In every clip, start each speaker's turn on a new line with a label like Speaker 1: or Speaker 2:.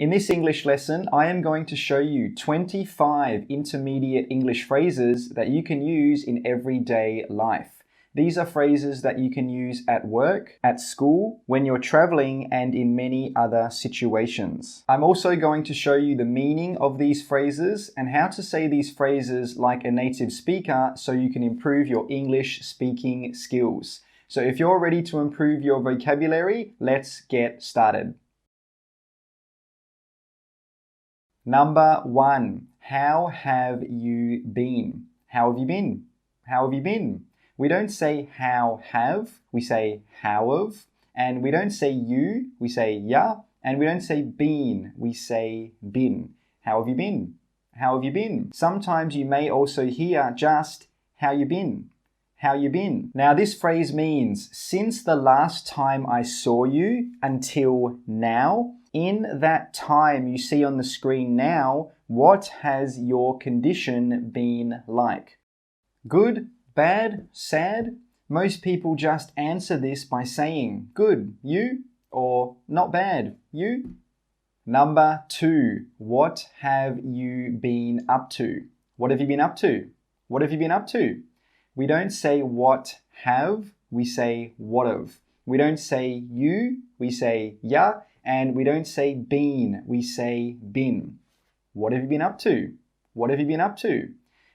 Speaker 1: In this English lesson, I am going to show you 25 intermediate English phrases that you can use in everyday life. These are phrases that you can use at work, at school, when you're traveling, and in many other situations. I'm also going to show you the meaning of these phrases and how to say these phrases like a native speaker so you can improve your English speaking skills. So if you're ready to improve your vocabulary, let's get started. Number 1, how have you been? How have you been? How have you been? We don't say how have, we say how of. And we don't say you, we say ya. And we don't say been, we say been. How have you been? How have you been? Sometimes you may also hear just how you been? How you been? Now this phrase means since the last time I saw you until now. In that time you see on the screen now, what has your condition been like? Good, bad, sad? Most people just answer this by saying good, you, or not bad, you. Number 2, what have you been up to? What have you been up to? What have you been up to? We don't say what have, we say what of. We don't say you, we say ya. And we don't say been, we say been. What have you been up to? What have you been up to?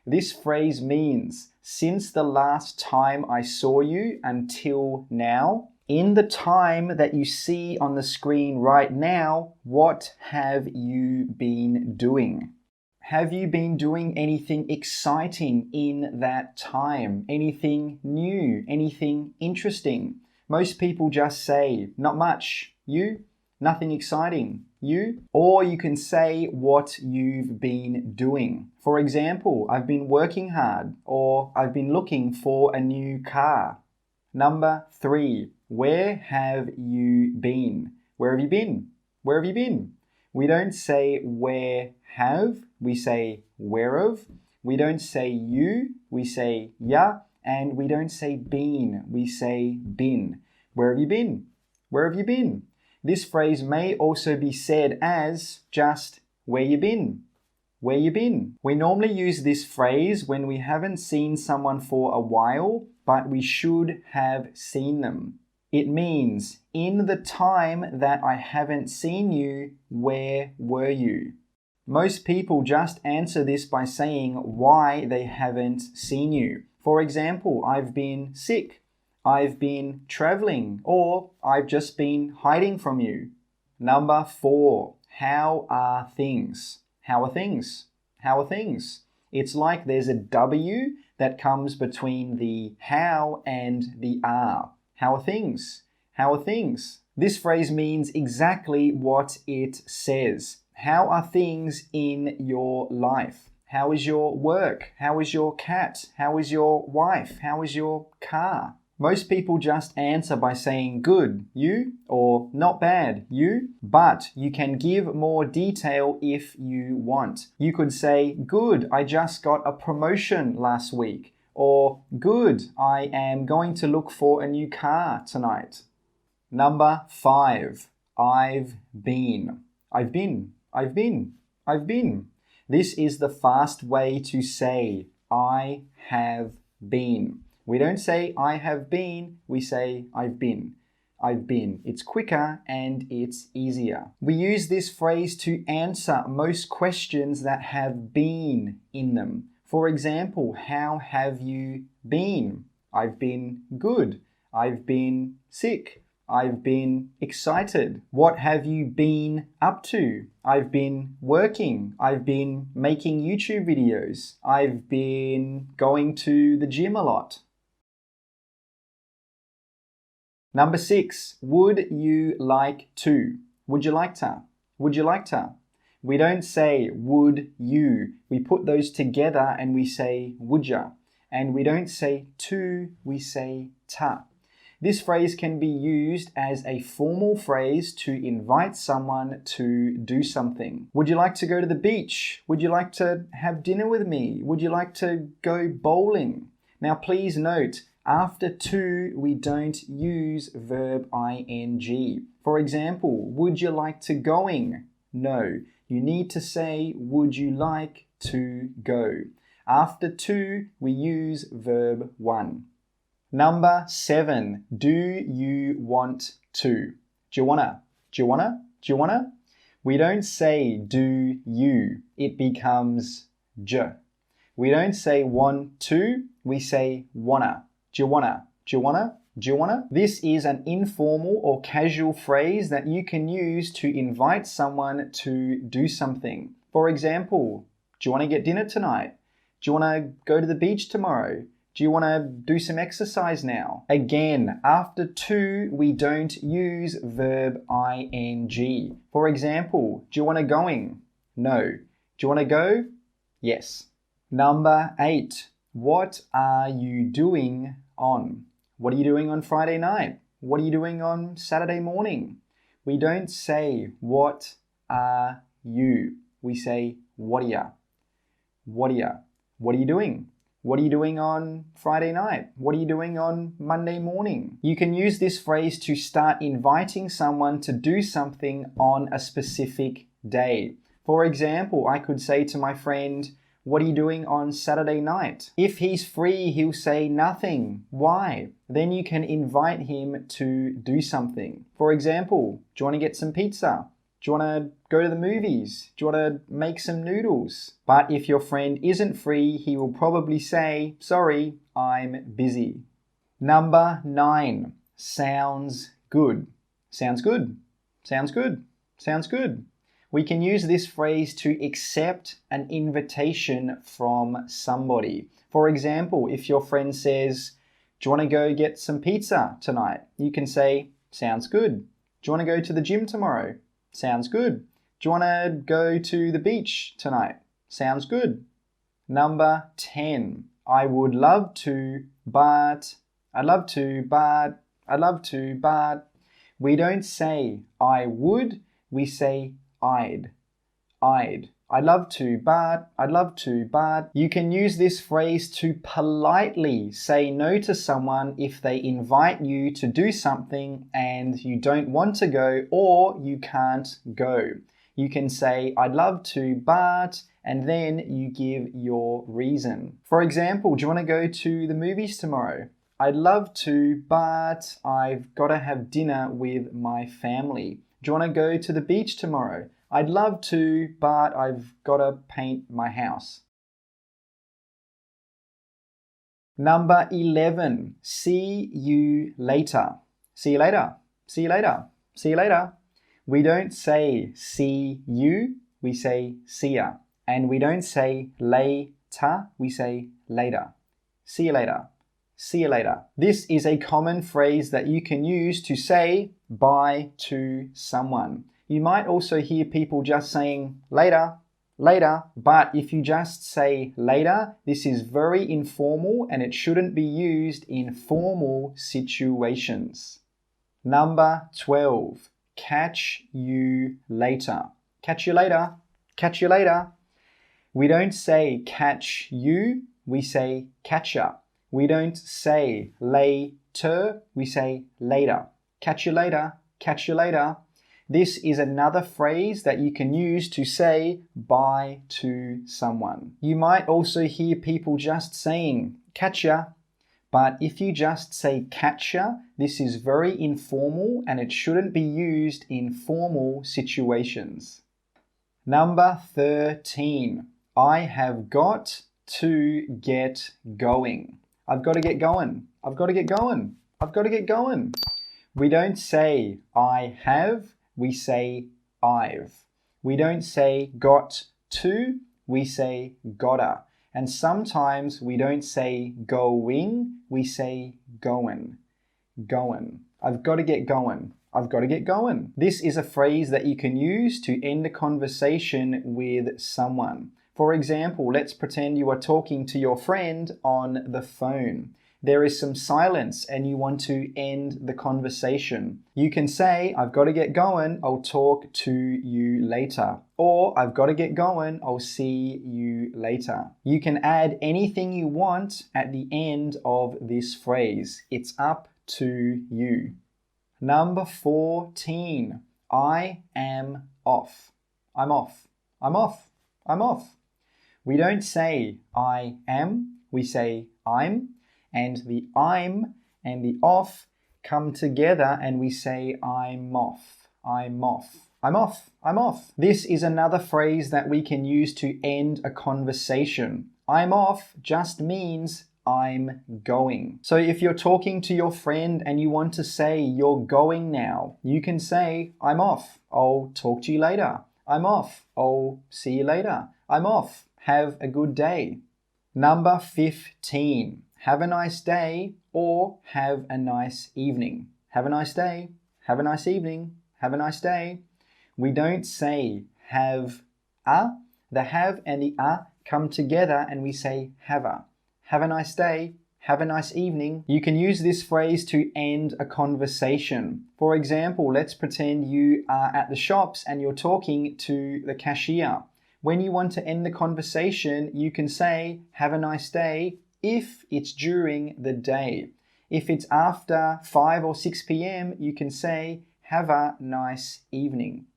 Speaker 1: This phrase means since the last time I saw you until now. In the time that you see on the screen right now, what have you been doing? Have you been doing anything exciting in that time? Anything new? Anything interesting? Most people just say, not much. You? Nothing exciting. You? Or you can say what you've been doing. For example, I've been working hard, or I've been looking for a new car. Number 3, where have you been? Where have you been? Where have you been? We don't say where have, we say whereof. We don't say you, we say ya. And we don't say been, we say been. Where have you been? Where have you been? This phrase may also be said as just where you been? Where you been? We normally use this phrase when we haven't seen someone for a while, but we should have seen them. It means in the time that I haven't seen you, where were you? Most people just answer this by saying why they haven't seen you. For example, I've been sick. I've been traveling, or I've just been hiding from you. Number 4, how are things? How are things? How are things? It's like there's a W that comes between the how and the are. How are things? How are things? This phrase means exactly what it says. How are things in your life? How is your work? How is your cat? How is your wife? How is your car? Most people just answer by saying good, you, or not bad, you, but you can give more detail if you want. You could say, good, I just got a promotion last week, or good, I am going to look for a new car tonight. Number 5, I've been. I've been, I've been, I've been. This is the fast way to say I have been. We don't say I have been, we say I've been. I've been. It's quicker and it's easier. We use this phrase to answer most questions that have been in them. For example, how have you been? I've been good. I've been sick. I've been excited. What have you been up to? I've been working. I've been making YouTube videos. I've been going to the gym a lot. Number 6, would you like to? Would you like to? Would you like to? We don't say would you. We put those together and we say would ya. And we don't say to, we say ta. This phrase can be used as a formal phrase to invite someone to do something. Would you like to go to the beach? Would you like to have dinner with me? Would you like to go bowling? Now please note, after to, we don't use verb ing. For example, would you like to going? No. You need to say, would you like to go? After to, we use verb 1. Number 7. Do you want to? Do you wanna? Do you wanna? Do you wanna? We don't say do you. It becomes j. We don't say want to. We say wanna. Do you wanna? Do you wanna? Do you wanna? This is an informal or casual phrase that you can use to invite someone to do something. For example, do you want to get dinner tonight? Do you want to go to the beach tomorrow? Do you want to do some exercise now? Again, after to, we don't use verb ing. For example, do you want to going? No. Do you want to go? Yes. Number 8. What are you doing on? What are you doing on Friday night? What are you doing on Saturday morning? We don't say, what are you? We say, what are ya? What are ya? What are you doing? What are you doing on Friday night? What are you doing on Monday morning? You can use this phrase to start inviting someone to do something on a specific day. For example, I could say to my friend, what are you doing on Saturday night? If he's free, he'll say nothing. Why? Then you can invite him to do something. For example, do you want to get some pizza? Do you want to go to the movies? Do you want to make some noodles? But if your friend isn't free, he will probably say, sorry, I'm busy. Number 9. Sounds good. Sounds good. Sounds good. Sounds good. We can use this phrase to accept an invitation from somebody. For example, if your friend says, do you want to go get some pizza tonight? You can say, sounds good. Do you want to go to the gym tomorrow? Sounds good. Do you want to go to the beach tonight? Sounds good. Number 10. I would love to, but, I'd love to, but, I'd love to, but. We don't say I would, we say I'd. I'd love to, but, I'd love to, but. You can use this phrase to politely say no to someone if they invite you to do something and you don't want to go or you can't go. You can say, I'd love to, but, and then you give your reason. For example, do you want to go to the movies tomorrow? I'd love to, but I've got to have dinner with my family. Do you want to go to the beach tomorrow? I'd love to, but I've got to paint my house. Number 11. See you later. See you later. See you later. See you later. We don't say see you, we say see ya. And we don't say later, we say later. See you later. See you later. This is a common phrase that you can use to say bye to someone. You might also hear people just saying later, later, but if you just say later, this is very informal and it shouldn't be used in formal situations. Number 12. Catch you later. Catch you later. Catch you later. We don't say catch you, we say catch ya. We don't say later, we say later. Catch you later. Catch you later. This is another phrase that you can use to say bye to someone. You might also hear people just saying catch ya, but if you just say catch ya, this is very informal and it shouldn't be used in formal situations. Number 13. I have got to get going. I've got to get going. I've got to get going. I've got to get going. We don't say I have, we say I've. We don't say got to, we say gotta. And sometimes we don't say going, we say going. Going. I've got to get going. I've got to get going. This is a phrase that you can use to end a conversation with someone. For example, let's pretend you are talking to your friend on the phone. There is some silence and you want to end the conversation. You can say, I've got to get going, I'll talk to you later. Or, I've got to get going, I'll see you later. You can add anything you want at the end of this phrase. It's up to you. Number 14. I am off. I'm off. I'm off. I'm off. We don't say I am, we say I'm, and the I'm and the off come together and we say I'm off. I'm off. I'm off. I'm off. This is another phrase that we can use to end a conversation. I'm off just means I'm going. So if you're talking to your friend and you want to say you're going now, you can say I'm off. I'll talk to you later. I'm off. I'll see you later. I'm off. Have a good day. Number 15. Have a nice day or have a nice evening. Have a nice day. Have a nice evening. Have a nice day. We don't say have a. The have and the a come together and we say have a. Have a nice day. Have a nice evening. You can use this phrase to end a conversation. For example, let's pretend you are at the shops and you're talking to the cashier. When you want to end the conversation, you can say have a nice day if it's during the day. If it's after 5 or 6 p.m., you can say have a nice evening.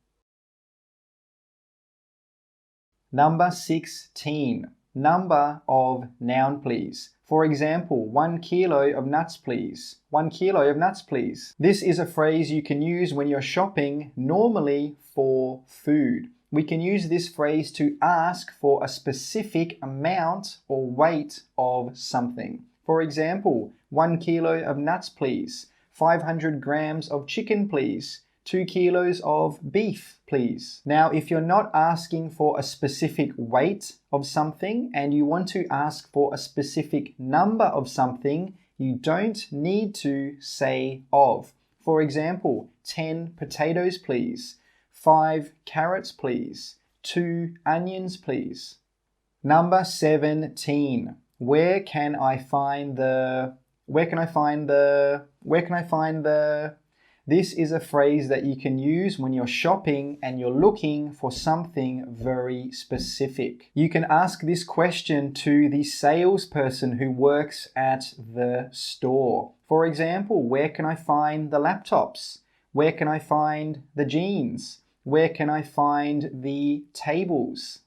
Speaker 1: Number 16. Number of noun please. For example, 1 kilo of nuts please. 1 kilo of nuts please. This is a phrase you can use when you're shopping, normally for food. We can use this phrase to ask for a specific amount or weight of something. For example, 1 kilo of nuts please. 500 grams of chicken please. 2 kilos of beef, please. Now, if you're not asking for a specific weight of something and you want to ask for a specific number of something, you don't need to say of. For example, 10 potatoes, please. 5 carrots, please. 2 onions, please. Number 17. Where can I find the... This is a phrase that you can use when you're shopping and you're looking for something very specific. You can ask this question to the salesperson who works at the store. For example, where can I find the laptops? Where can I find the jeans? Where can I find the tables?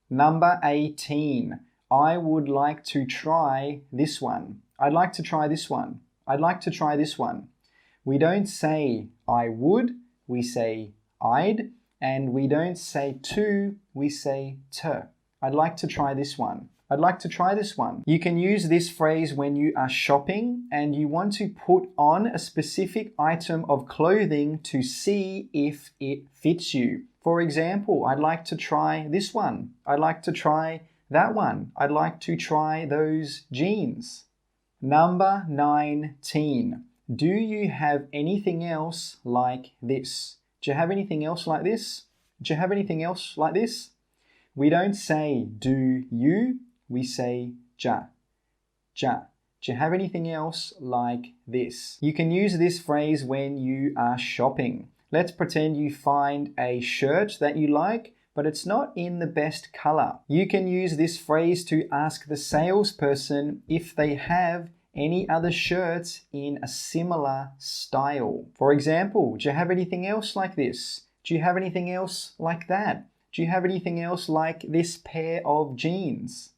Speaker 1: Number 18. I would like to try this one. I'd like to try this one. I'd like to try this one. We don't say I would, we say I'd, and we don't say to, we say to. I'd like to try this one. I'd like to try this one. You can use this phrase when you are shopping and you want to put on a specific item of clothing to see if it fits you. For example, I'd like to try this one. I'd like to try that one. I'd like to try those jeans. Number 19. Do you have anything else like this? Do you have anything else like this? Do you have anything else like this? We don't say do you, we say ja. Ja. Do you have anything else like this? You can use this phrase when you are shopping. Let's pretend you find a shirt that you like, but it's not in the best color. You can use this phrase to ask the salesperson if they have any other shirts in a similar style. For example, do you have anything else like this? Do you have anything else like that? Do you have anything else like this pair of jeans?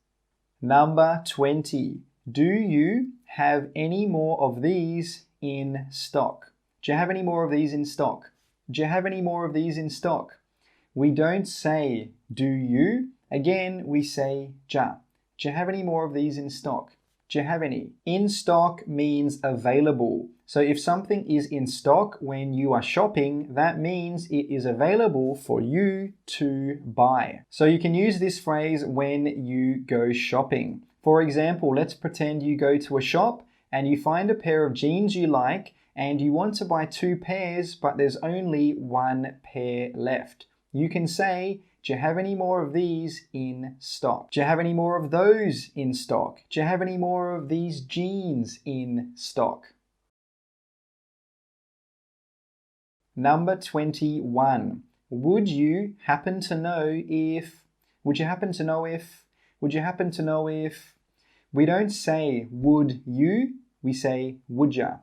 Speaker 1: Number 20. Do you have any more of these in stock? Do you have any more of these in stock? Do you have any more of these in stock? We don't say do you. Again, we say ja. Do you have any more of these in stock? Do you have any? In stock means available. So if something is in stock when you are shopping, that means it is available for you to buy. So you can use this phrase when you go shopping. For example, let's pretend you go to a shop and you find a pair of jeans you like and you want to buy 2 pairs, but there's only 1 pair left. You can say, do you have any more of these in stock? Do you have any more of those in stock? Do you have any more of these jeans in stock? Number 21. Would you happen to know if? Would you happen to know if? Would you happen to know if? We don't say would you, we say would ya.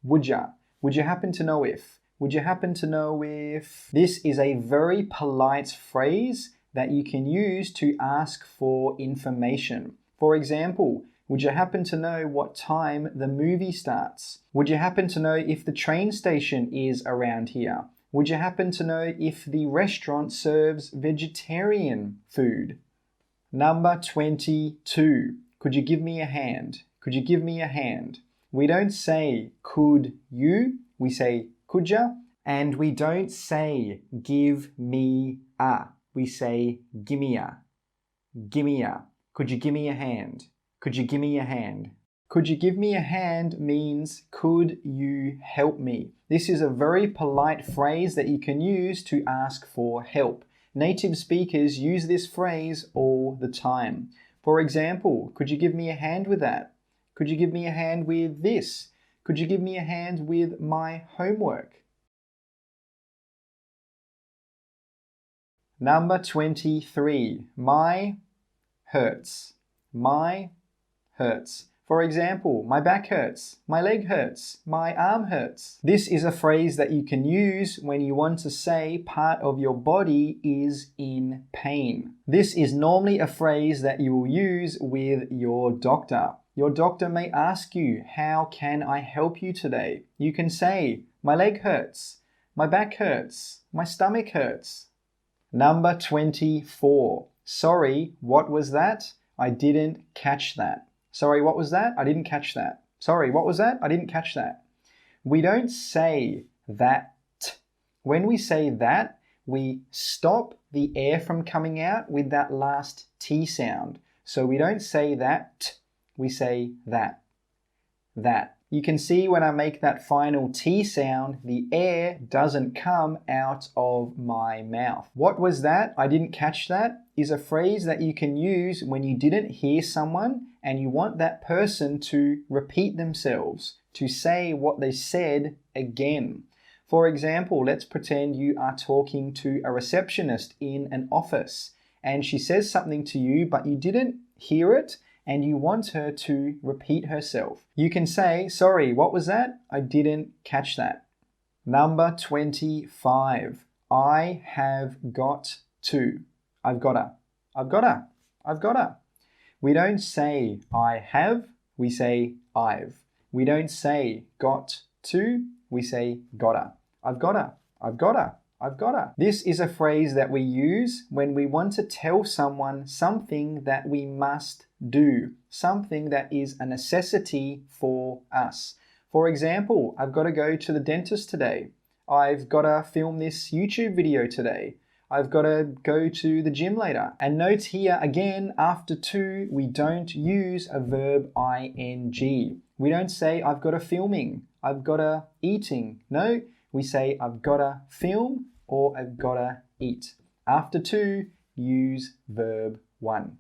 Speaker 1: Would ya? Would you happen to know if? Would you happen to know if this is a very polite phrase that you can use to ask for information? For example, would you happen to know what time the movie starts? Would you happen to know if the train station is around here? Would you happen to know if the restaurant serves vegetarian food? Number 22. Could you give me a hand? Could you give me a hand? We don't say could you, we say could ya? And we don't say give me a, we say gimme a. Gimme a. Could you give me a hand? Could you give me a hand? Could you give me a hand means could you help me? This is a very polite phrase that you can use to ask for help. Native speakers use this phrase all the time. For example, could you give me a hand with that? Could you give me a hand with this? Could you give me a hand with my homework? Number 23. My hurts. My hurts. For example, my back hurts, my leg hurts, my arm hurts. This is a phrase that you can use when you want to say part of your body is in pain. This is normally a phrase that you will use with your doctor. Your doctor may ask you, how can I help you today? You can say, my leg hurts, my back hurts, my stomach hurts. Number 24. Sorry, what was that? I didn't catch that. Sorry, what was that? I didn't catch that. Sorry, what was that? I didn't catch that. We don't say that. When we say that, we stop the air from coming out with that last T sound. So we don't say that, we say that. That. You can see when I make that final T sound, the air doesn't come out of my mouth. What was that? I didn't catch that is a phrase that you can use when you didn't hear someone and you want that person to repeat themselves, to say what they said again. For example, let's pretend you are talking to a receptionist in an office and she says something to you but you didn't hear it and you want her to repeat herself. You can say, sorry, what was that? I didn't catch that. Number 25. I have got to. I've gotta. I've gotta. I've gotta. We don't say I have, we say I've. We don't say got to, we say gotta. I've gotta. I've gotta. I've gotta. This is a phrase that we use when we want to tell someone something that we must do, something that is a necessity for us. For example, I've got to go to the dentist today. I've got to film this YouTube video today. I've got to go to the gym later. And note here again, after to, we don't use a verb ing. We don't say I've got a filming, I've got a eating. No, we say I've got to film or I've got to eat. After to, use verb 1.